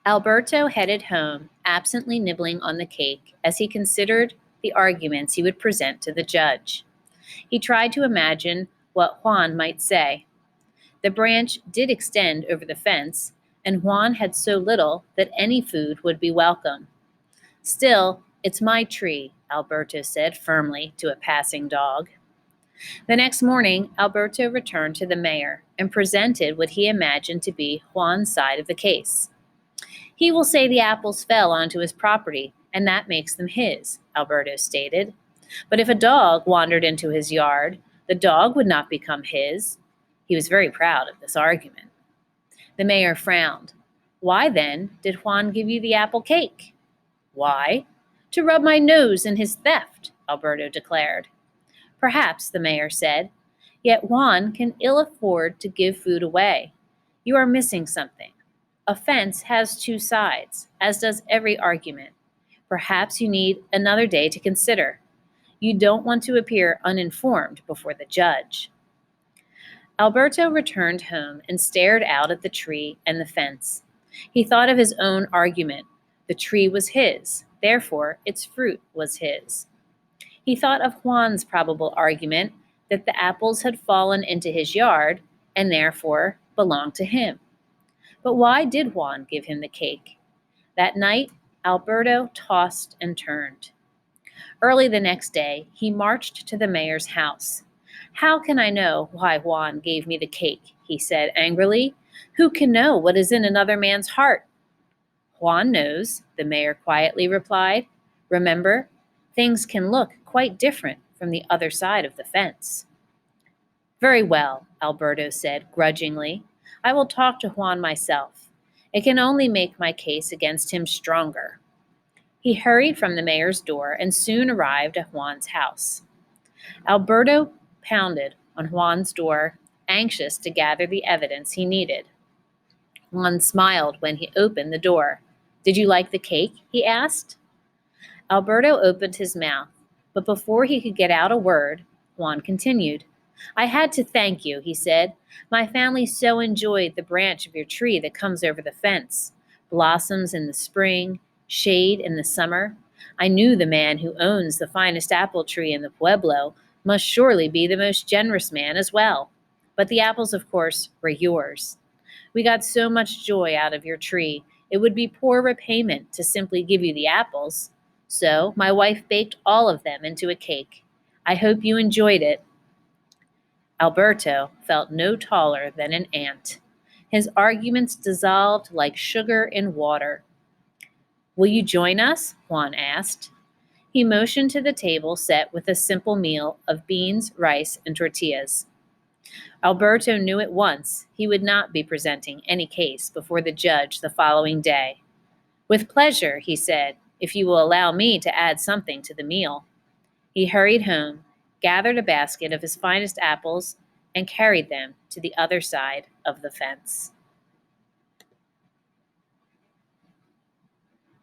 Alberto headed home, absently nibbling on the cake as he considered the arguments he would present to the judge. He tried to imagine what Juan might say. The branch did extend over the fence, and Juan had so little that any food would be welcome. Still, it's my tree, Alberto said firmly to a passing dog. The next morning, Alberto returned to the mayor and presented what he imagined to be Juan's side of the case. He will say the apples fell onto his property, and that makes them his, Alberto stated. But if a dog wandered into his yard, the dog would not become his. He was very proud of this argument. The mayor frowned. Why, then, did Juan give you the apple cake? Why? To rub my nose in his theft, Alberto declared. Perhaps, the mayor said, yet Juan can ill afford to give food away. You are missing something. A fence has two sides, as does every argument. Perhaps you need another day to consider. You don't want to appear uninformed before the judge. Alberto returned home and stared out at the tree and the fence. He thought of his own argument. The tree was his, therefore its fruit was his. He thought of Juan's probable argument that the apples had fallen into his yard and therefore belonged to him. But why did Juan give him the cake? That night, Alberto tossed and turned. Early the next day, he marched to the mayor's house. How can I know why Juan gave me the cake? He said angrily. Who can know what is in another man's heart? Juan knows, the mayor quietly replied. Remember, things can look quite different from the other side of the fence. Very well, Alberto said grudgingly. I will talk to Juan myself. It can only make my case against him stronger. He hurried from the mayor's door and soon arrived at Juan's house. Alberto pounded on Juan's door, anxious to gather the evidence he needed. Juan smiled when he opened the door. Did you like the cake? He asked. Alberto opened his mouth, but before he could get out a word, Juan continued. I had to thank you, he said. My family so enjoyed the branch of your tree that comes over the fence. Blossoms in the spring, shade in the summer. I knew the man who owns the finest apple tree in the pueblo must surely be the most generous man as well. But the apples, of course, were yours. We got so much joy out of your tree, it would be poor repayment to simply give you the apples. So my wife baked all of them into a cake. I hope you enjoyed it. Alberto felt no taller than an ant. His arguments dissolved like sugar in water. Will you join us? Juan asked. He motioned to the table set with a simple meal of beans, rice, and tortillas. Alberto knew at once he would not be presenting any case before the judge the following day. With pleasure, he said, if you will allow me to add something to the meal. He hurried home, gathered a basket of his finest apples, and carried them to the other side of the fence.